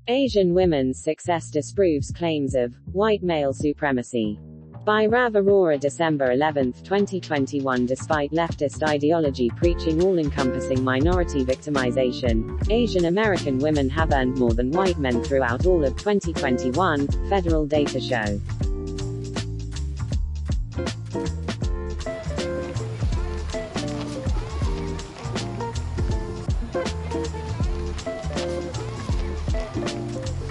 Asian women's success disproves claims of white male supremacy. By Rav Arora, December 11, 2021. Despite leftist ideology preaching all-encompassing minority victimization, Asian American women have earned more than white men throughout all of 2021, federal data show.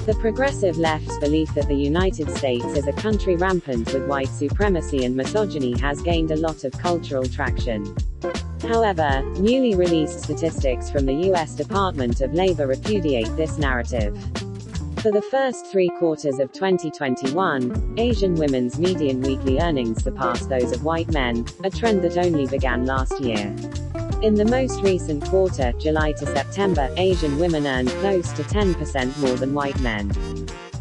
The progressive left's belief that the United States is a country rampant with white supremacy and misogyny has gained a lot of cultural traction. However, newly released statistics from the U.S. Department of Labor repudiate this narrative. For the first 3 quarters of 2021, Asian women's median weekly earnings surpassed those of white men, a trend that only began last year. In the most recent quarter, July to September, Asian women earned close to 10% more than white men.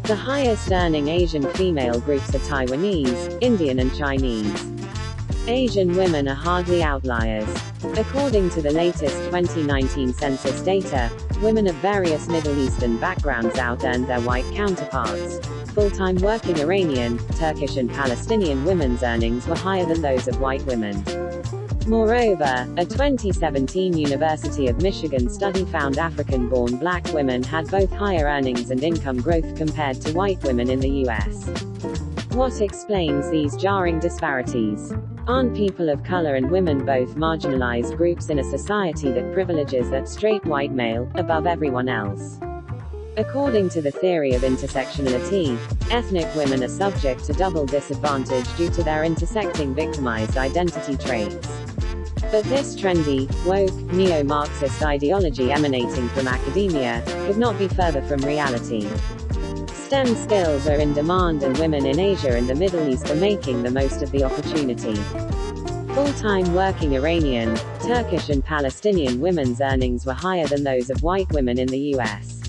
The highest earning Asian female groups are Taiwanese, Indian and Chinese. Asian women are hardly outliers. According to the latest 2019 census data, women of various Middle Eastern backgrounds out-earned their white counterparts. Full-time working Iranian, Turkish and Palestinian women's earnings were higher than those of white women. Moreover, a 2017 University of Michigan study found African-born black women had both higher earnings and income growth compared to white women in the U.S. What explains these jarring disparities? Aren't people of color and women both marginalized groups in a society that privileges that straight white male above everyone else? According to the theory of intersectionality, ethnic women are subject to double disadvantage due to their intersecting victimized identity traits. But this trendy, woke, neo-Marxist ideology emanating from academia could not be further from reality. STEM skills are in demand and women in Asia and the Middle East are making the most of the opportunity. Full-time working Iranian, Turkish and Palestinian women's earnings were higher than those of white women in the U.S.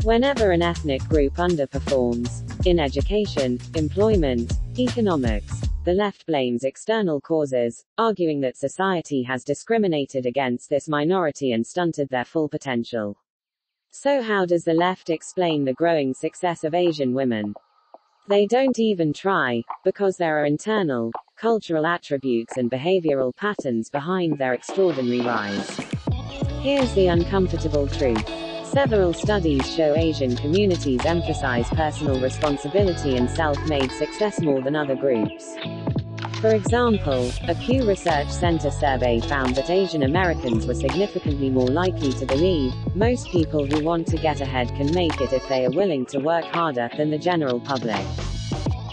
Whenever an ethnic group underperforms, in education, employment, economics, the left blames external causes, arguing that society has discriminated against this minority and stunted their full potential. So how does the left explain the growing success of Asian women? They don't even try, because there are internal, cultural attributes and behavioral patterns behind their extraordinary rise. Here's the uncomfortable truth. Several studies show Asian communities emphasize personal responsibility and self-made success more than other groups. For example, a Pew Research Center survey found that Asian Americans were significantly more likely to believe, most people who want to get ahead can make it if they are willing to work harder, than the general public.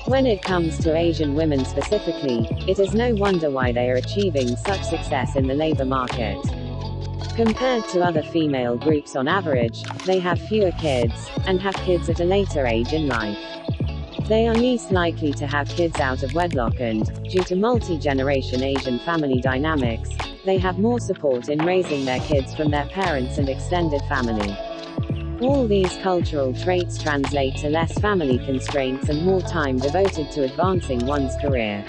When it comes to Asian women specifically, it is no wonder why they are achieving such success in the labor market. Compared to other female groups on average, they have fewer kids, and have kids at a later age in life. They are least likely to have kids out of wedlock and, due to multi-generation Asian family dynamics, they have more support in raising their kids from their parents and extended family. All these cultural traits translate to less family constraints and more time devoted to advancing one's career.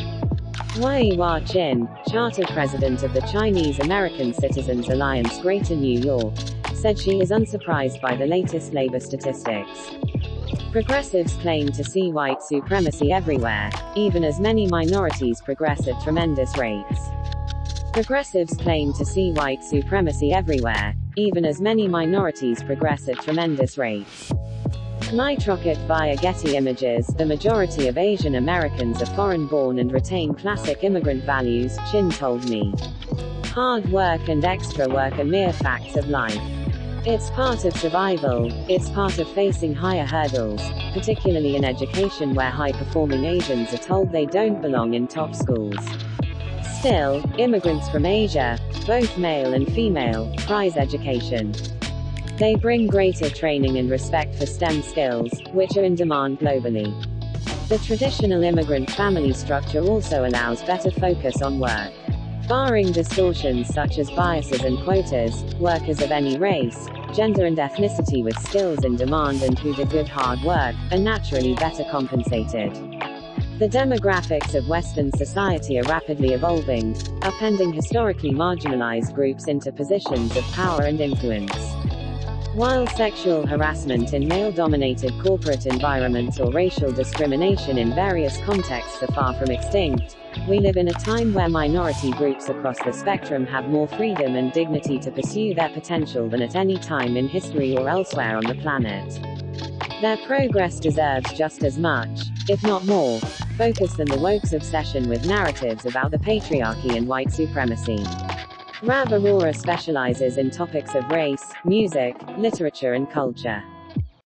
Wei Hua-chin, charter president of the Chinese American Citizens Alliance Greater New York, said she is unsurprised by the latest labor statistics. Progressives claim to see white supremacy everywhere, even as many minorities progress at tremendous rates. Progressives claim to see white supremacy everywhere, even as many minorities progress at tremendous rates. Nitrocket via Getty Images. The majority of Asian Americans are foreign-born and retain classic immigrant values, Chin told me. Hard work and extra work are mere facts of life. It's part of survival, it's part of facing higher hurdles, particularly in education where high-performing Asians are told they don't belong in top schools. Still, immigrants from Asia, both male and female, prize education. They bring greater training and respect for STEM skills, which are in demand globally. The traditional immigrant family structure also allows better focus on work. Barring distortions such as biases and quotas, workers of any race, gender and ethnicity with skills in demand and who do good hard work, are naturally better compensated. The demographics of Western society are rapidly evolving, upending historically marginalized groups into positions of power and influence. While sexual harassment in male-dominated corporate environments or racial discrimination in various contexts are far from extinct, we live in a time where minority groups across the spectrum have more freedom and dignity to pursue their potential than at any time in history or elsewhere on the planet. Their progress deserves just as much, if not more, focus than the woke's obsession with narratives about the patriarchy and white supremacy. Rav Arora specializes in topics of race, music, literature and culture.